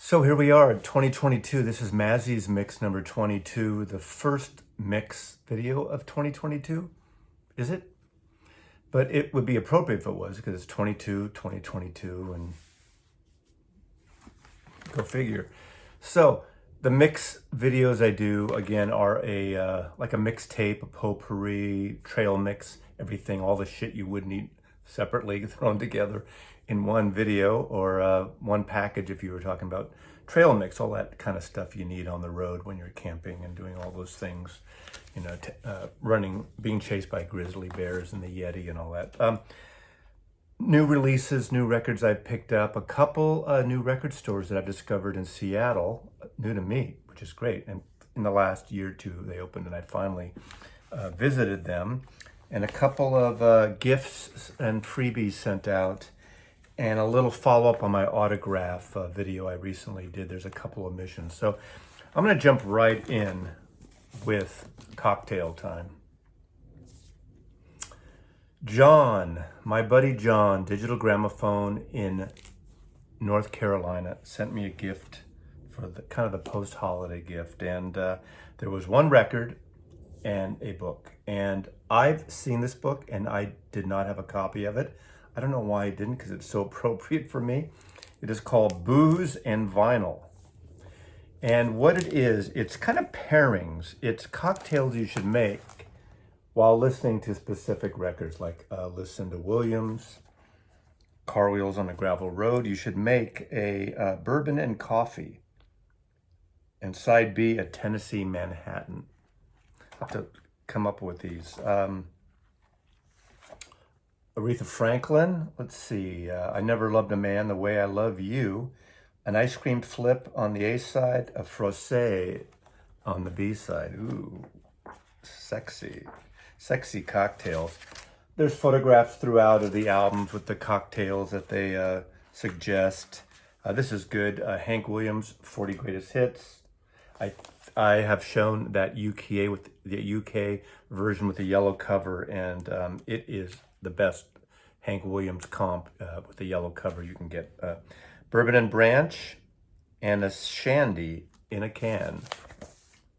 So here we are, 2022. This is Mazzy's mix number 22, the first mix video of 2022. Is it? But it would be appropriate if it was, because it's 2022, and go figure. So the mix videos I do, again, are like a mixtape, a potpourri, trail mix, everything, all the shit you would need separately thrown together in one video, or one package if you were talking about trail mix, all that kind of stuff you need on the road when you're camping and doing all those things, you know, running, being chased by grizzly bears and the Yeti and all that. New releases, new records I picked up, a couple new record stores that I've discovered in Seattle, new to me, which is great. And in the last year or two, they opened and I finally visited them. And a couple of gifts and freebies sent out, and a little follow-up on my autograph video I recently did. There's a couple of missions. So I'm gonna jump right in with cocktail time. John, my buddy John, Digital Gramophone in North Carolina, sent me a gift for the kind of the post-holiday gift. And there was one record and a book. And I've seen this book and I did not have a copy of it. I don't know why I didn't, because it's so appropriate for me. It is called Booze and Vinyl. And what it is, it's kind of pairings. It's cocktails you should make while listening to specific records, like listen to Williams, Car Wheels on a Gravel Road. You should make a bourbon and coffee. And side B, a Tennessee Manhattan. I have to come up with these. Aretha Franklin, let's see, I Never Loved a Man the Way I Love You, an ice cream flip on the A side, a frosé on the B side. Ooh, sexy, sexy cocktails. There's photographs throughout of the albums with the cocktails that they suggest. This is good, Hank Williams, 40 Greatest Hits. I have shown that UK version with the yellow cover, and it is the best Hank Williams comp with the yellow cover you can get. Bourbon and Branch and a Shandy in a can.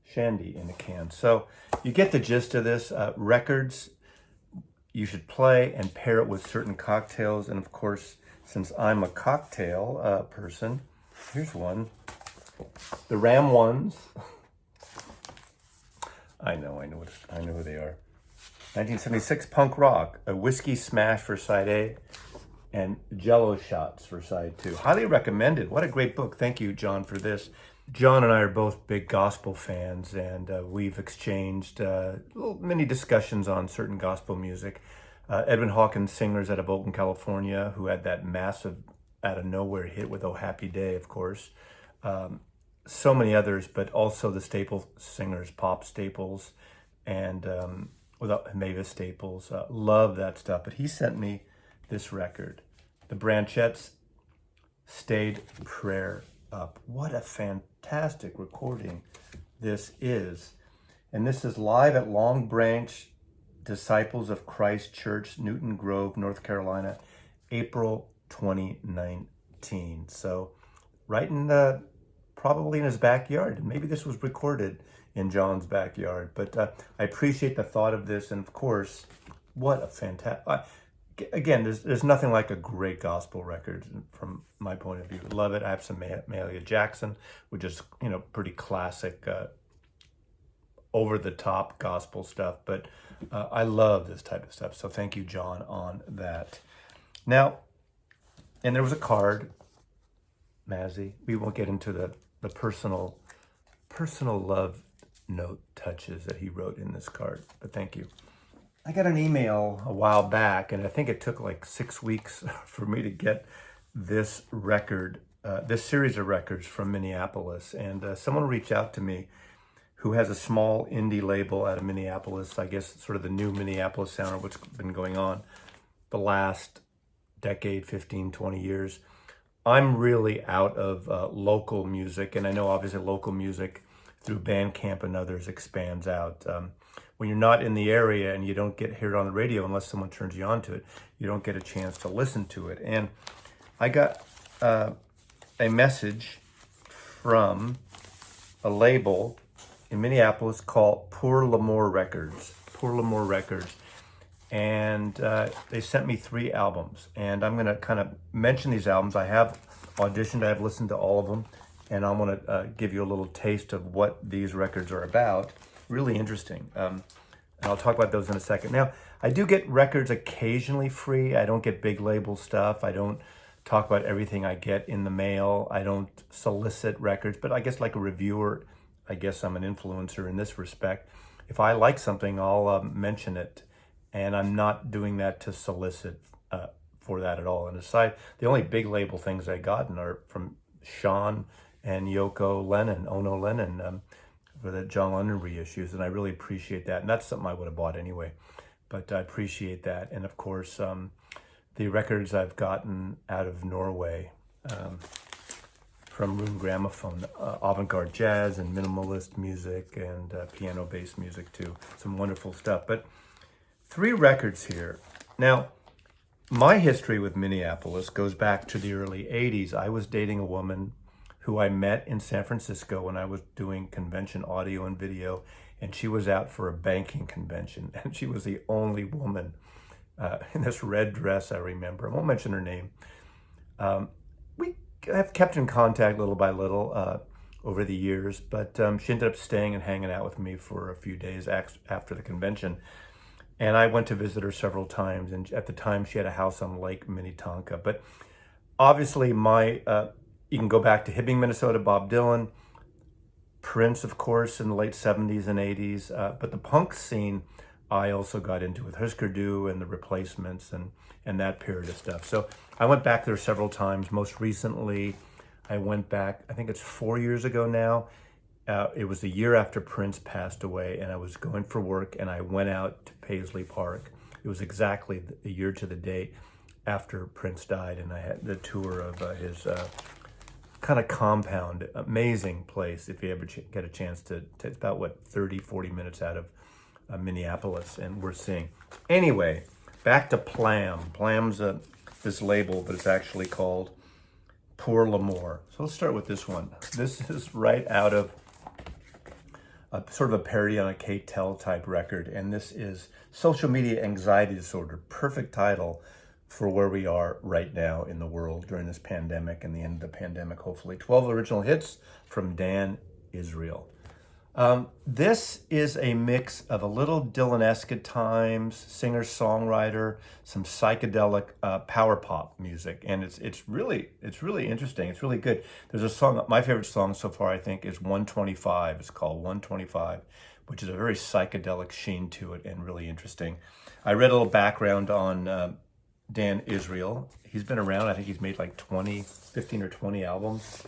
Shandy in a can. So you get the gist of this. Records you should play and pair it with certain cocktails. And of course, since I'm a cocktail person, here's one. The Ram Ones. I know who they are. 1976 punk rock, a whiskey smash for side A, and Jello shots for side 2. Highly recommended. What a great book. Thank you, John, for this. John and I are both big gospel fans, and we've exchanged little mini discussions on certain gospel music. Edwin Hawkins, singers out of Oakland, California, who had that massive out of nowhere hit with Oh Happy Day, of course. So many others, but also the staple singers, pop staples, and without Mavis Staples. Love that stuff. But he sent me this record, The Branchettes, Stayed Prayer Up. What a fantastic recording this is. And this is live at Long Branch Disciples of Christ Church, Newton Grove, North Carolina, April 2019. So right in the, probably in his backyard. Maybe this was recorded in John's backyard, but I appreciate the thought of this. And of course, what a fantastic, again, there's nothing like a great gospel record from my point of view. Love it. I have some Mahalia Jackson, which is, you know, pretty classic, over the top gospel stuff, but I love this type of stuff. So thank you, John, on that. Now, and there was a card, Mazzy. We won't get into the personal love note touches that he wrote in this card, but thank you. I got an email a while back, and I think it took like 6 weeks for me to get this record, this series of records from Minneapolis. And someone reached out to me who has a small indie label out of Minneapolis, I guess sort of the new Minneapolis sound of what's been going on the last decade, 15, 20 years. I'm really out of local music, and I know obviously local music through Bandcamp and others expands out. When you're not in the area and you don't get heard on the radio unless someone turns you on to it, you don't get a chance to listen to it. And I got a message from a label in Minneapolis called Pour L'Amour Records. Pour L'Amour Records. And they sent me 3 albums. And I'm going to kind of mention these albums. I have auditioned, I've listened to all of them. And I want to give you a little taste of what these records are about. Really interesting. And I'll talk about those in a second. Now, I do get records occasionally free. I don't get big label stuff. I don't talk about everything I get in the mail. I don't solicit records, but I guess like a reviewer, I guess I'm an influencer in this respect. If I like something, I'll mention it. And I'm not doing that to solicit for that at all. And aside, the only big label things I've gotten are from Sean and Yoko Lennon, Ono Lennon, for the John Lennon reissues. And I really appreciate that. And that's something I would have bought anyway. But I appreciate that. And of course, the records I've gotten out of Norway from Room Gramophone, avant-garde jazz and minimalist music and piano-based music too. Some wonderful stuff. But 3 records here. Now, my history with Minneapolis goes back to the early 80s. I was dating a woman who I met in San Francisco when I was doing convention audio and video, and she was out for a banking convention, and she was the only woman in this red dress, I remember. I won't mention her name. We have kept in contact little by little over the years, but she ended up staying and hanging out with me for a few days after the convention. And I went to visit her several times, and at the time she had a house on Lake Minnetonka. But obviously you can go back to Hibbing, Minnesota, Bob Dylan, Prince, of course, in the late 70s and 80s. But the punk scene, I also got into with Husker Du and the Replacements and that period of stuff. So I went back there several times. Most recently, I went back, I think it's 4 years ago now. It was the year after Prince passed away, and I was going for work, and I went out to Paisley Park. It was exactly the year to the date after Prince died, and I had the tour of his kind of compound. Amazing place if you ever get a chance to. It's about, 30, 40 minutes out of Minneapolis, and we're seeing. Anyway, back to Plam. Plam's this label, but it's actually called Pour L'Amour. So let's start with this one. This is right out of sort of a parody on a Kate Tell type record, and this is Social Media Anxiety Disorder. Perfect title for where we are right now in the world during this pandemic and the end of the pandemic, hopefully. 12 original hits from Dan Israel. This is a mix of a little Dylan-esque at times, singer-songwriter, some psychedelic power pop music, and it's really interesting. It's really good. There's a song, my favorite song so far, I think, is 125. It's called 125, which is a very psychedelic sheen to it and really interesting. I read a little background on Dan Israel. He's been around. I think he's made like 15 or 20 albums.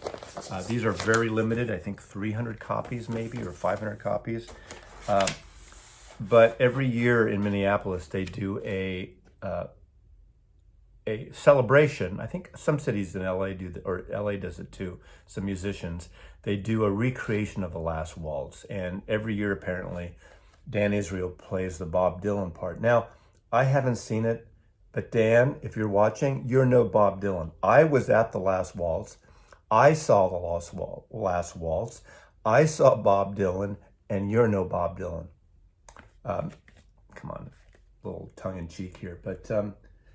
These are very limited. I think 300 copies maybe, or 500 copies. But every year in Minneapolis, they do a celebration. I think some cities in LA do that, or LA does it too. Some musicians, they do a recreation of The Last Waltz. And every year, apparently, Dan Israel plays the Bob Dylan part. Now, I haven't seen it. But Dan, if you're watching, you're no Bob Dylan. I was at The Last Waltz. I saw The Last Waltz. I saw Bob Dylan, and you're no Bob Dylan. Come on, a little tongue-in-cheek here. But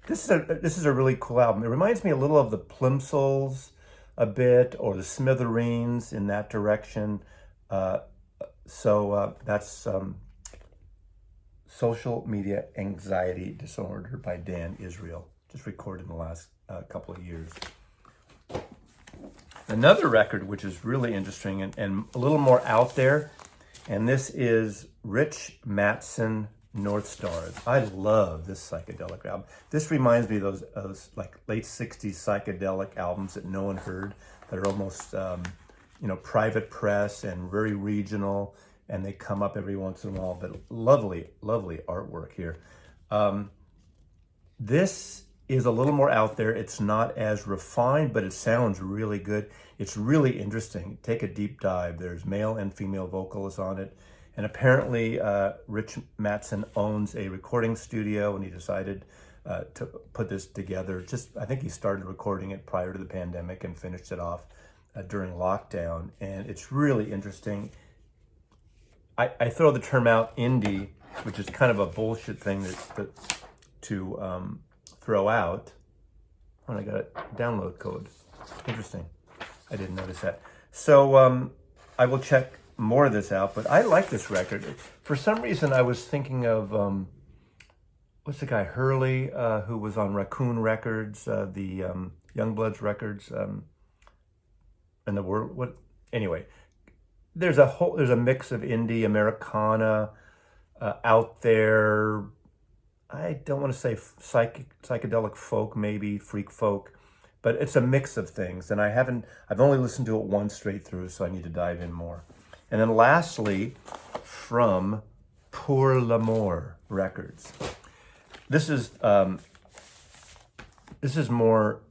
this is a really cool album. It reminds me a little of the Plimsolls a bit, or the Smithereens in that direction. So that's Social Media Anxiety Disorder by Dan Israel, just recorded in the last couple of years. Another record which is really interesting and a little more out there, and this is Rich Matson, North Stars. I love this psychedelic album. This reminds me of those like late 60s psychedelic albums that no one heard, that are almost private press and very regional, and they come up every once in a while, but lovely, lovely artwork here. This is a little more out there. It's not as refined, but it sounds really good. It's really interesting. Take a deep dive. There's male and female vocalists on it. And apparently Rich Matson owns a recording studio, and he decided to put this together. I think he started recording it prior to the pandemic and finished it off during lockdown, and it's really interesting. I throw the term out indie, which is kind of a bullshit thing to throw out. When I got a download code. Interesting. I didn't notice that. So I will check more of this out, but I like this record. For some reason, I was thinking of, what's the guy, Hurley, who was on Raccoon Records, the Youngbloods Records, and the world, anyway. There's a mix of indie, Americana, out there. I don't want to say psychedelic folk, maybe freak folk, but it's a mix of things. And I've only listened to it once straight through, so I need to dive in more. And then lastly, from Pour l'Amour Records. This is more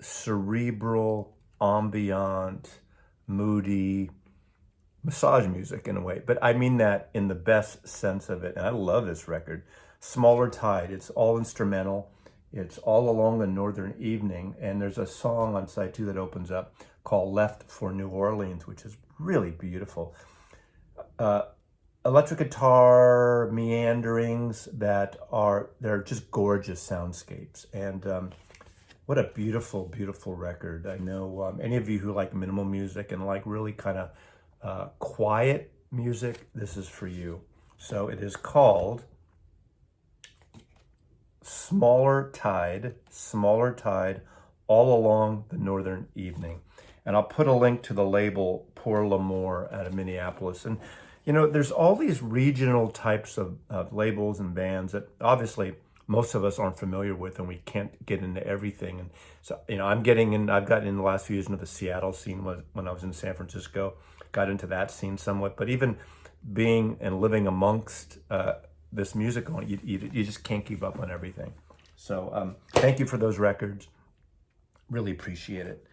cerebral, ambient, moody, massage music in a way, but I mean that in the best sense of it. And I love this record. Smaller Tide, it's all instrumental. It's all along the northern evening. And there's a song on side 2 that opens up called Left for New Orleans, which is really beautiful. Electric guitar meanderings they're just gorgeous soundscapes. And what a beautiful, beautiful record. I know any of you who like minimal music and like really kind of quiet music, this is for you. So it is called Smaller Tide, all along the northern evening. And I'll put a link to the label Pour l'Amour out of Minneapolis. And there's all these regional types of labels and bands that obviously most of us aren't familiar with, and we can't get into everything. And so I've gotten in the last few years into the Seattle scene when I was in San Francisco. Got into that scene somewhat, but even being and living amongst this music, you just can't keep up on everything. So thank you for those records. Really appreciate it.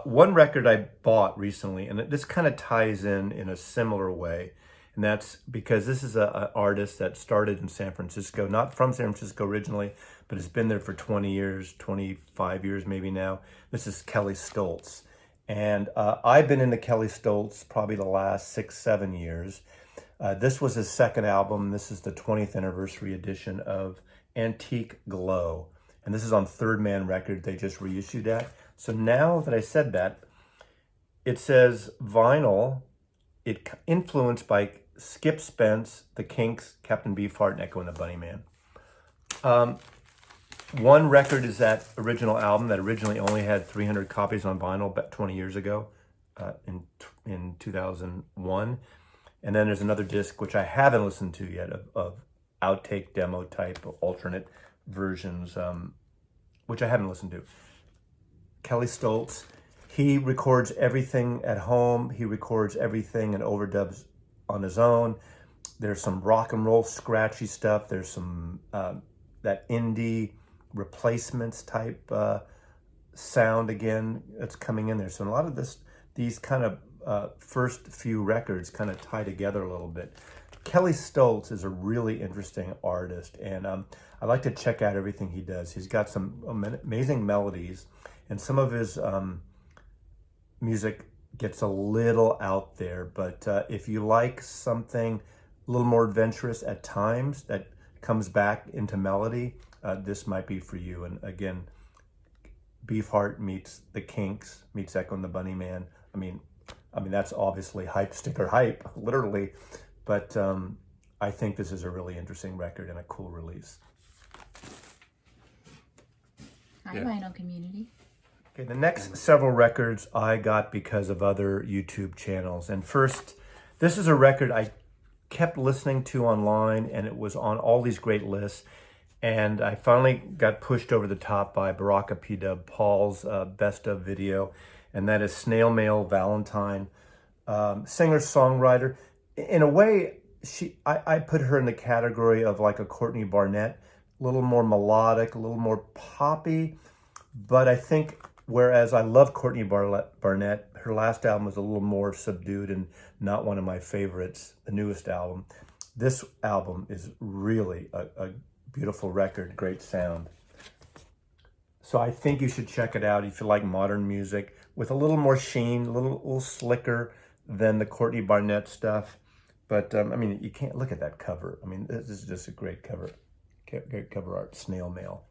One record I bought recently, and this kind of ties in a similar way, and that's because this is an artist that started in San Francisco, not from San Francisco originally, but has been there for 20 years, 25 years maybe now. This is Kelly Stoltz. And I've been into Kelly Stoltz probably the last 6-7 years. This was his second album. This is the 20th anniversary edition of Antique Glow. And this is on Third Man Record. They just reissued that. So now that I said that, it says vinyl, influenced by Skip Spence, The Kinks, Captain Beefheart, and Echo and the Bunnyman. One record is that original album that originally only had 300 copies on vinyl about 20 years ago, in 2001. And then there's another disc, which I haven't listened to yet, of outtake demo type alternate versions, which I haven't listened to. Kelly Stoltz, he records everything at home. He records everything and overdubs on his own. There's some rock and roll scratchy stuff. There's some that indie replacements type sound again that's coming in there. So a lot of these kind of first few records kind of tie together a little bit. Kelly Stoltz is a really interesting artist, and I like to check out everything he does. He's got some amazing melodies, and some of his music gets a little out there, but if you like something a little more adventurous at times that comes back into melody, this might be for you. And again, Beefheart meets the Kinks, meets Echo and the Bunnyman. I mean, that's obviously hype, sticker hype, literally. But I think this is a really interesting record and a cool release. Hi, vinyl community. Okay, the next several records I got because of other YouTube channels. And first, this is a record I kept listening to online, and it was on all these great lists. And I finally got pushed over the top by Baraka P-Dub Paul's best of video, and that is Snail Mail Valentine, singer-songwriter. In a way, I put her in the category of like a Courtney Barnett, a little more melodic, a little more poppy. But I think, whereas I love Courtney Barnett, her last album was a little more subdued and not one of my favorites, the newest album. This album is really a beautiful record, great sound. So I think you should check it out if you like modern music, with a little more sheen, a little slicker than the Courtney Barnett stuff. But I mean, you can't look at that cover. I mean, this is just a great cover. Great cover art. Snail Mail.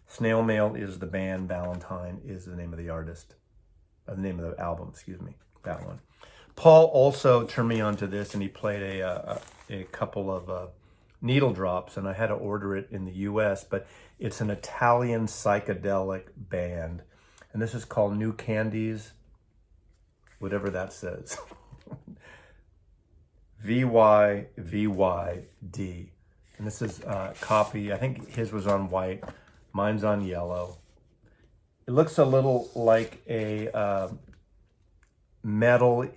Snail Mail is the band. Valentine is the name of the artist. The name of the album, excuse me. That one. Paul also turned me on to this, and he played a couple of needle drops, and I had to order it in the U.S., but it's an Italian psychedelic band, and this is called New Candies, whatever that says. VYVYD. And this is copy. I think his was on white. Mine's on yellow. It looks a little like a metal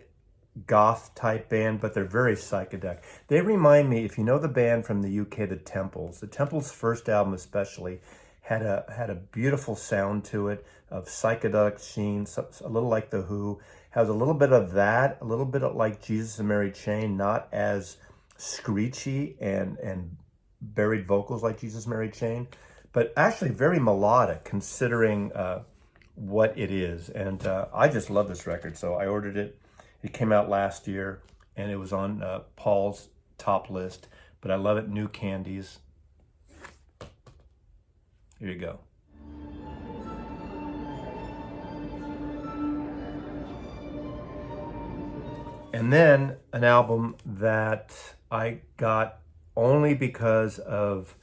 goth type band, but they're very psychedelic. They remind me, if you know the band from the UK, the Temples' first album especially had a beautiful sound to it, of psychedelic sheen, a little like The Who. Has a little bit of that, a little bit of like Jesus and Mary Chain, not as screechy and buried vocals like Jesus and Mary Chain, but actually very melodic considering what it is. And I just love this record, so I ordered it. It came out last year, and it was on Paul's top list, but I love it. New Candies. Here you go. And then an album that I got only because of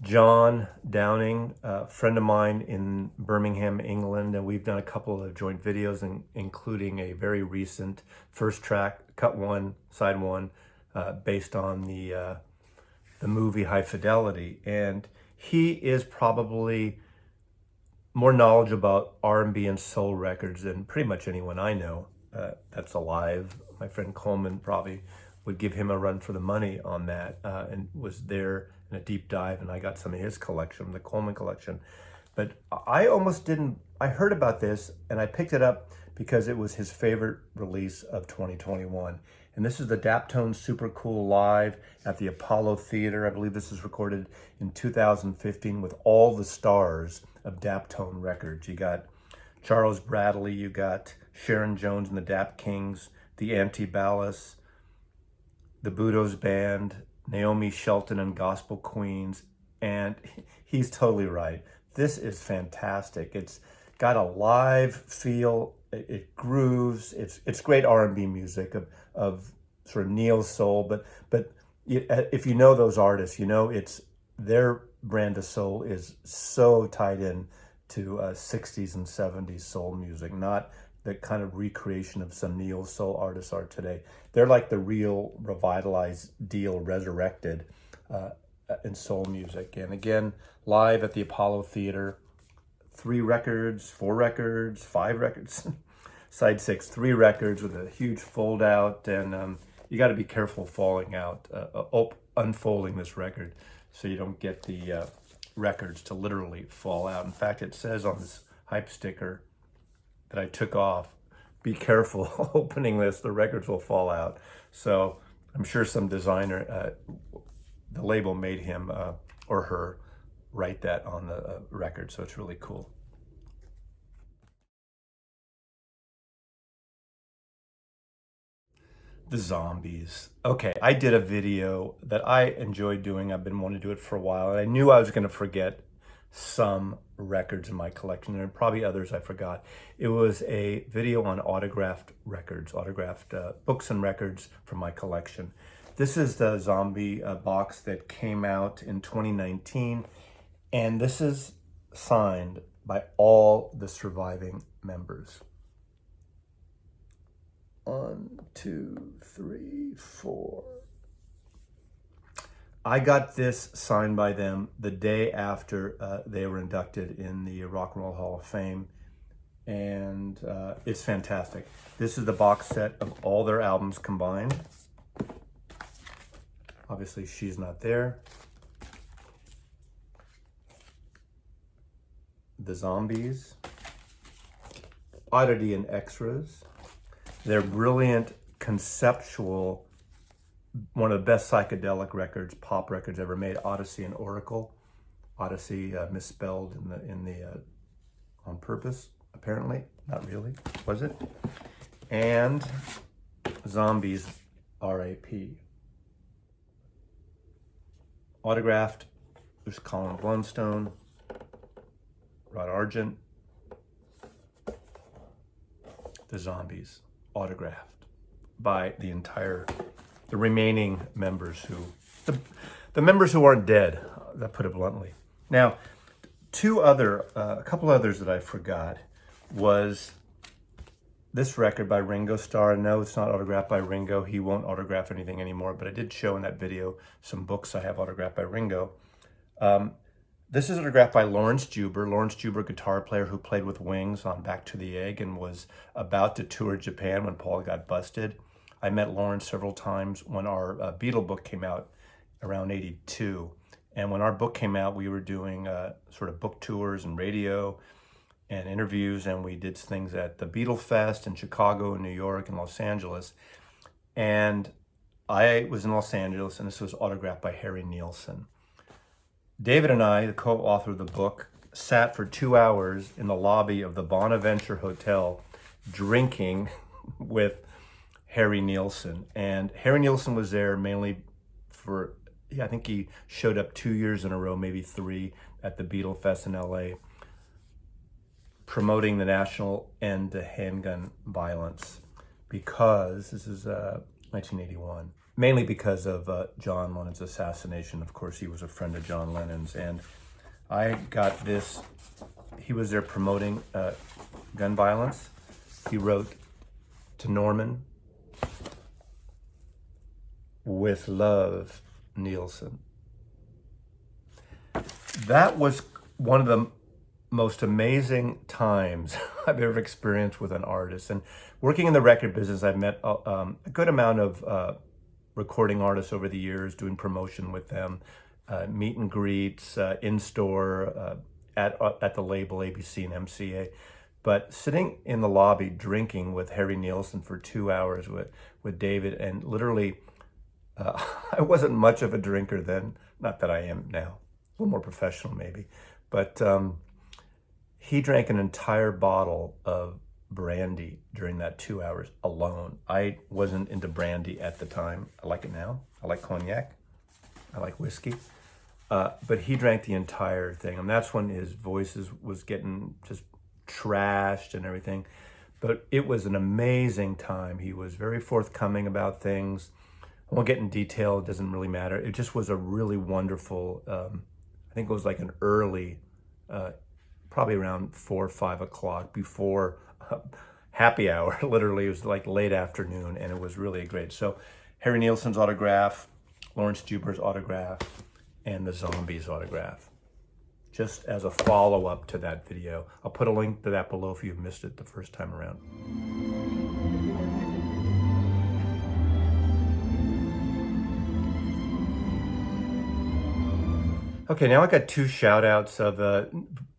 John Downing, a friend of mine in Birmingham, England, and we've done a couple of joint videos, including a very recent first track, cut one, side one, based on the movie High Fidelity. And he is probably more knowledgeable about R&B and soul records than pretty much anyone I know that's alive. My friend Coleman probably would give him a run for the money on that, and was there in a deep dive, and I got some of his collection, the Coleman collection. But I almost didn't, I heard about this and I picked it up because it was his favorite release of 2021. And this is the Daptone Super Cool Live at the Apollo Theater. I believe this was recorded in 2015 with all the stars of Daptone Records. You got Charles Bradley, you got Sharon Jones and the Dap Kings, the Antibalas, the Budos Band, Naomi Shelton and Gospel Queens, and he's totally right. This is fantastic. It's got a live feel. It grooves. It's great R&B music of sort of neo soul, but if you know those artists, you know it's their brand of soul is so tied in to 60s and 70s soul music, not the kind of recreation of some neo soul artists are today. They're like the real revitalized deal, resurrected in soul music. And again, live at the Apollo Theater, 3 records, 4 records, 5 records, side 6, 3 records with a huge fold out. And you got to be careful falling out, unfolding this record so you don't get the records to literally fall out. In fact, it says on this hype sticker that I took off, be careful opening this, the records will fall out. So I'm sure some designer, the label made him or her write that on the record, so it's really cool. The Zombies. Okay, I did a video that I enjoyed doing. I've been wanting to do it for a while, and I knew I was going to forget some records in my collection. There are probably others I forgot. It was a video on autographed records, autographed books and records from my collection. This is the Zombie box that came out in 2019, and this is signed by all the surviving members. 1, 2, 3, 4. I got this signed by them the day after they were inducted in the Rock and Roll Hall of Fame, and it's fantastic. This is the box set of all their albums combined. Obviously, she's not there. The Zombies, Oddity and Extras. They're brilliant, conceptual, one of the best psychedelic records, pop records ever made. Odyssey and Oracle. Odyssey misspelled in the on purpose, apparently. Not really, was it? And Zombies, R.A.P. Autographed. There's Colin Blunstone, Rod Argent. The Zombies, autographed by the remaining members the members who aren't dead, that put it bluntly. Now, a couple others that I forgot was this record by Ringo Starr. No, it's not autographed by Ringo. He won't autograph anything anymore, but I did show in that video some books I have autographed by Ringo. This is autographed by Lawrence Juber. Lawrence Juber, guitar player who played with Wings on Back to the Egg and was about to tour Japan when Paul got busted. I met Lawrence several times when our Beatle book came out around 82. And when our book came out, we were doing sort of book tours and radio and interviews, and we did things at the Beatle Fest in Chicago, New York, and Los Angeles. And I was in Los Angeles, and this was autographed by Harry Nilsson. David and I, the co-author of the book, sat for 2 hours in the lobby of the Bonaventure Hotel drinking with Harry Nilsson. And Harry Nilsson was there mainly for, I think he showed up 2 years in a row, maybe 3, at the Beatle Fest in LA, promoting the national end to handgun violence, because this is 1981. Mainly because of John Lennon's assassination. Of course, he was a friend of John Lennon's. And I got this. He was there promoting gun violence. He wrote to Norman, "With love, Nilsson." That was one of the most amazing times I've ever experienced with an artist. And working in the record business, I've met a good amount of recording artists over the years, doing promotion with them, meet and greets, in-store, at the label ABC and MCA. But sitting in the lobby drinking with Harry Nilsson for 2 hours with David, and literally, I wasn't much of a drinker then, not that I am now, a little more professional maybe, but he drank an entire bottle of brandy during that 2 hours alone. I wasn't into brandy at the time. I like it now. I like cognac. I like whiskey. But he drank the entire thing. And that's when his voice was getting just trashed and everything. But it was an amazing time. He was very forthcoming about things. I won't get in detail. It doesn't really matter. It just was a really wonderful, I think it was like an early, probably around 4 or 5 o'clock before happy hour. Literally, it was like late afternoon, and it was really great. So Harry Nilsson's autograph, Lawrence Juber's autograph, and the Zombies autograph, just as a follow-up to that video. I'll put a link to that below if you missed it the first time around. Okay, now I got 2 shout outs of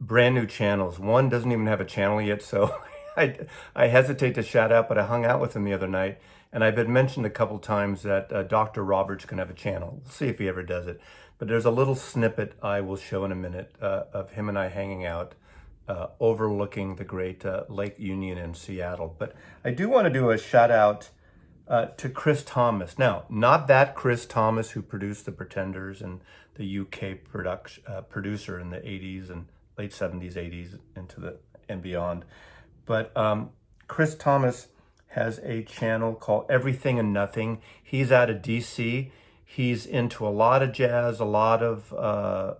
brand new channels. One doesn't even have a channel yet, so I hesitate to shout out, but I hung out with him the other night, and I've been mentioned a couple times that Dr. Roberts can have a channel. We'll see if he ever does it. But there's a little snippet I will show in a minute of him and I hanging out overlooking the great Lake Union in Seattle. But I do want to do a shout out to Chris Thomas. Now, not that Chris Thomas who produced The Pretenders and the UK producer in the 80s and late 70s, 80s and beyond. But Chris Thomas has a channel called Everything and Nothing. He's out of DC. He's into a lot of jazz, a lot of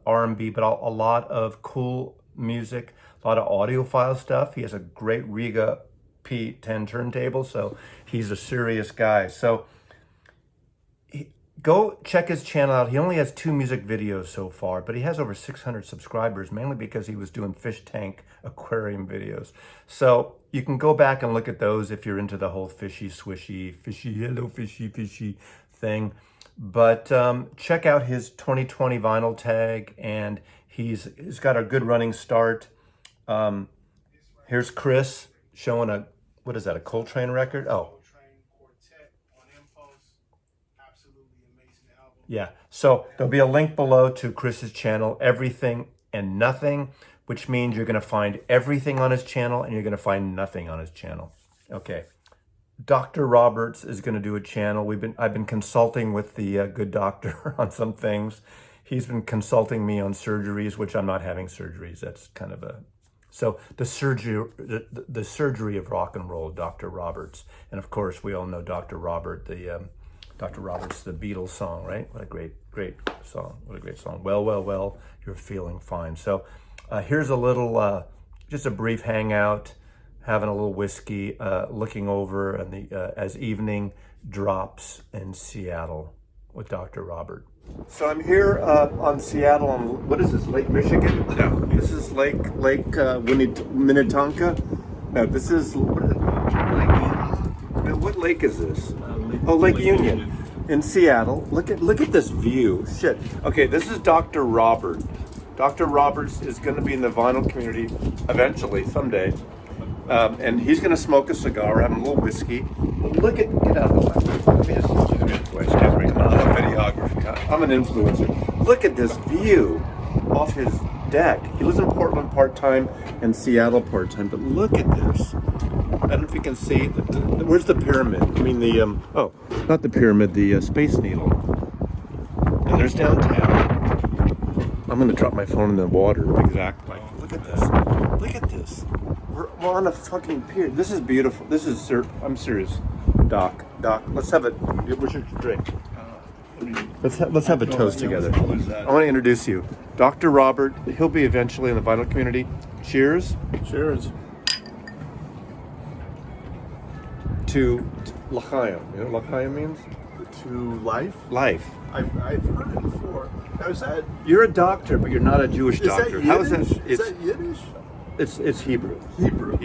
R&B, but a lot of cool music, a lot of audiophile stuff. He has a great Riga P10 turntable, so he's a serious guy. So go check his channel out. He only has 2 music videos so far, but he has over 600 subscribers, mainly because he was doing fish tank aquarium videos. So you can go back and look at those if you're into the whole fishy, swishy, fishy, hello, fishy, fishy thing. But check out his 2020 vinyl tag, and he's got a good running start. Here's Chris showing a, what is that, a Coltrane record? Oh. Yeah, so there'll be a link below to Chris's channel, Everything and Nothing. which means you're going to find everything on his channel and you're going to find nothing on his channel. Okay. Dr. Roberts is going to do a channel. I've been consulting with the good doctor on some things. He's been consulting me on surgeries, which I'm not having surgeries. That's kind of a... So the surgery of rock and roll, Dr. Roberts. And of course, we all know Dr. Roberts, the Beatles song, right? What a great song. What a great song. Well, well, well, you're feeling fine. So here's a little, just a brief hangout, having a little whiskey, looking over and as evening drops in Seattle with Dr. Robert. So I'm here on Seattle on, what is this, Lake Michigan? No, this is Lake Minnetonka. No, this is, what lake is this? Lake Union in Seattle. Look at this view. Shit. Okay, this is Dr. Robert. Dr. Roberts is going to be in the vinyl community eventually, someday. And he's going to smoke a cigar, having a little whiskey. But get out of the way. I'm a videographer. I'm an influencer. Look at this view off his deck. He lives in Portland part-time and Seattle part-time, but look at this. I don't know if you can see. Where's the pyramid? I mean not the pyramid, the Space Needle. And there's downtown. I'm going to drop my phone in the water. Exactly. Look at this. Look at this. We're on a fucking pier. This is beautiful. I'm serious. Doc, let's have what's your drink? Let's have a toast together. I want to introduce you. Dr. Robert, he'll be eventually in the vinyl community. Cheers. Cheers. To L'chaim. You know what L'chaim means? To life? Life. I've heard it before. Now, is that... You're a doctor, but you're not a Jewish doctor. How is that? Is that Yiddish? It's Hebrew. Hebrew.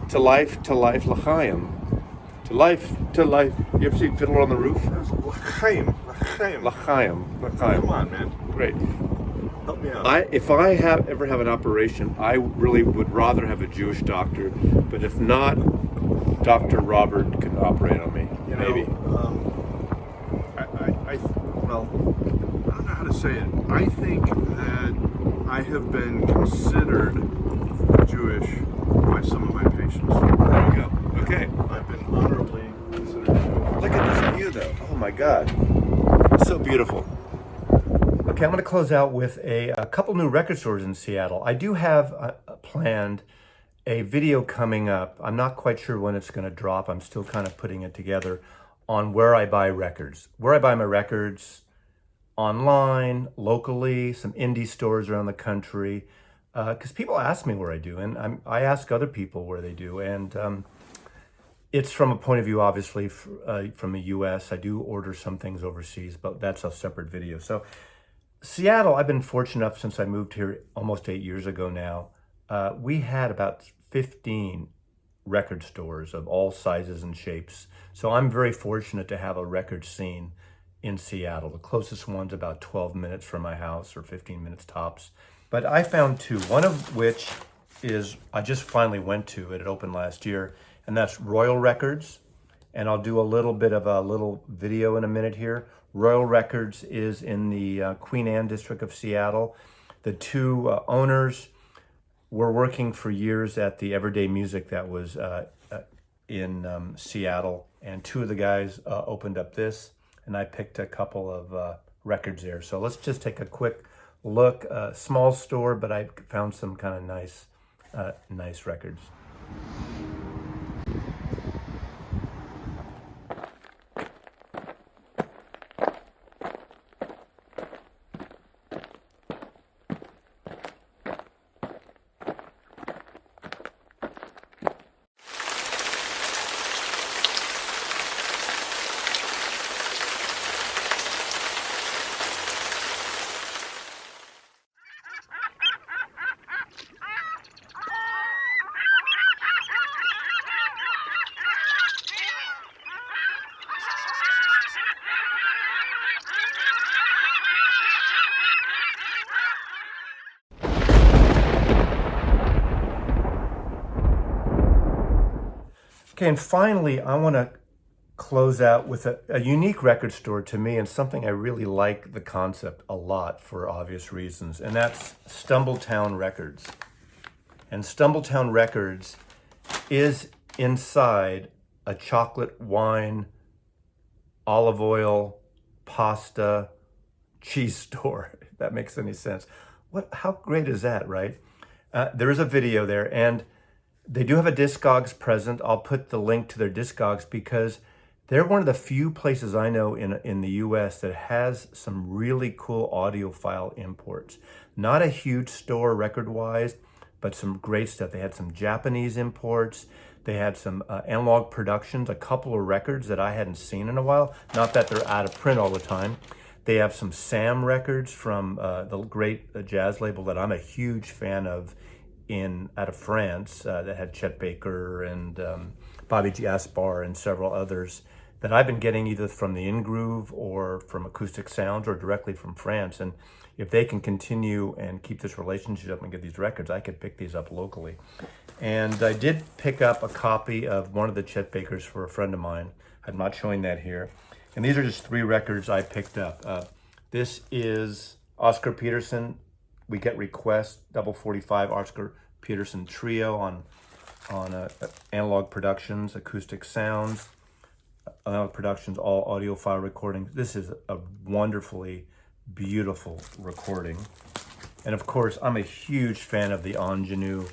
To life, L'chaim. To life. You ever see Fiddler on the Roof? L'chaim. L'chaim. Come on, man. Great. Help me out. If I ever have an operation, I really would rather have a Jewish doctor, but if not, Dr. Robert can operate on me. Maybe. I don't know how to say it. I think that I have been considered Jewish by some of my patients. There you go. Okay. I've been honorably considered Jewish. Look at this view, though. Oh my God. It's so beautiful. Okay, I'm going to close out with a couple new record stores in Seattle. I do have planned a video coming up. I'm not quite sure when it's going to drop. I'm still kind of putting it together on where I buy records. Where I buy my records online, locally, some indie stores around the country. Because people ask me where I do, and I ask other people where they do. And it's from a point of view, obviously, from the U.S. I do order some things overseas, but that's a separate video. So Seattle, I've been fortunate enough since I moved here almost 8 years ago now. We had about 15 record stores of all sizes and shapes. So I'm very fortunate to have a record scene in Seattle. The closest one's about 12 minutes from my house, or 15 minutes tops. But I found two, one of which is, I just finally went to it. It opened last year, and that's Royal Records. And I'll do a little bit of a little video in a minute here. Royal Records is in the Queen Anne district of Seattle. The two owners were working for years at the Everyday Music that was in Seattle. And two of the guys opened up this, and I picked a couple of records there. So let's just take a quick look. Small store, but I found some kind of nice records. Okay, and finally, I want to close out with a unique record store to me, and something I really like the concept a lot for obvious reasons, and that's Stumbletown Records. And Stumbletown Records is inside a chocolate, wine, olive oil, pasta, cheese store, if that makes any sense. How great is that, right? There is a video there, and they do have a Discogs present. I'll put the link to their Discogs because they're one of the few places I know in the US that has some really cool audiophile imports. Not a huge store record-wise, but some great stuff. They had some Japanese imports. They had some analog productions, a couple of records that I hadn't seen in a while. Not that they're out of print all the time. They have some Sam records from the great jazz label that I'm a huge fan of out of France that had Chet Baker and Bobby Gaspar and several others that I've been getting either from the In Groove or from Acoustic Sounds or directly from France. And if they can continue and keep this relationship up and get these records, I could pick these up locally. And I did pick up a copy of one of the Chet Bakers for a friend of mine. I'm not showing that here. And these are just 3 records I picked up. This is Oscar Peterson. We Get Requests, double 45 Oscar Peterson trio on Analog Productions, Acoustic Sounds, Analog Productions, all audiophile recordings. This is a wonderfully beautiful recording. And of course, I'm a huge fan of the ingenue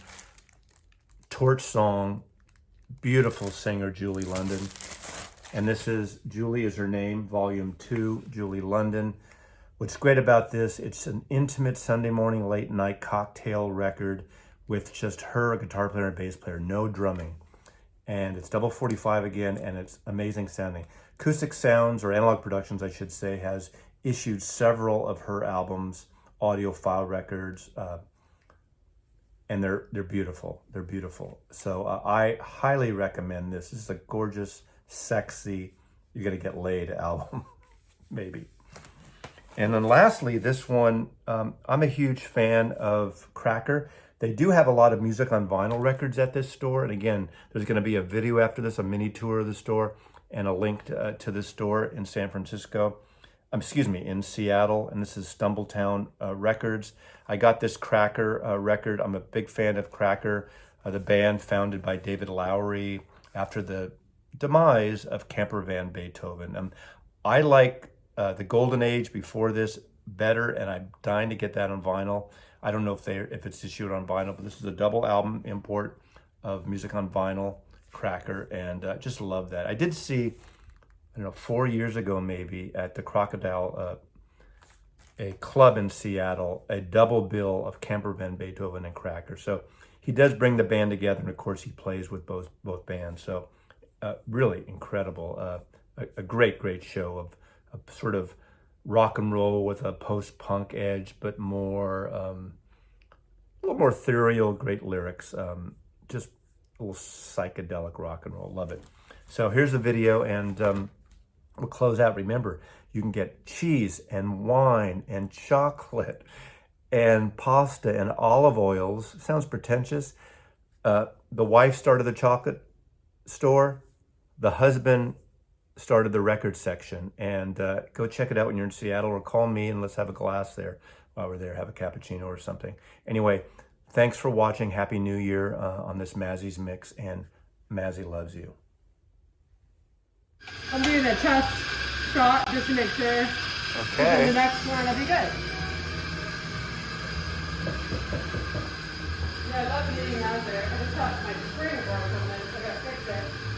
torch song, beautiful singer Julie London. And this is Julie Is Her Name, Volume 2, Julie London. What's great about this, it's an intimate Sunday morning, late night cocktail record with just her, a guitar player and bass player, no drumming. And it's double 45 again, and it's amazing sounding. Acoustic Sounds, or Analog Productions, I should say, has issued several of her albums, audiophile records, and they're beautiful. They're beautiful. So I highly recommend this. This is a gorgeous, sexy, you're gonna get laid album, maybe. And then lastly, this one, I'm a huge fan of Cracker. They do have a lot of music on vinyl records at this store. And again, there's gonna be a video after this, a mini tour of the store, and a link to this store in San Francisco. In Seattle, and this is Stumbletown Records. I got this Cracker record. I'm a big fan of Cracker, the band founded by David Lowery after the demise of Camper Van Beethoven. I like the Golden Age before this better, and I'm dying to get that on vinyl. I don't know if it's issued on vinyl, but this is a double album import of music on vinyl, Cracker, and just love that. I did see, I don't know, 4 years ago maybe, at the Crocodile, a club in Seattle, a double bill of Camper Van Beethoven and Cracker. So he does bring the band together, and of course he plays with both bands. So really incredible, a great show of sort of rock and roll with a post-punk edge, but more, a little more ethereal, great lyrics, just a little psychedelic rock and roll. Love it. So here's the video, and we'll close out. Remember, you can get cheese and wine and chocolate and pasta and olive oils. Sounds pretentious. The wife started the chocolate store. The husband started the record section. And go check it out when you're in Seattle, or call me and let's have a glass there while we're there, have a cappuccino or something. Anyway, thanks for watching. Happy New Year on this Mazzy's Mix, and Mazzy loves you. I'm doing a test shot just to make sure. Okay. And the next one will be good. Yeah, I love eating out there. I just thought my spring broke on this, so I got to fix it.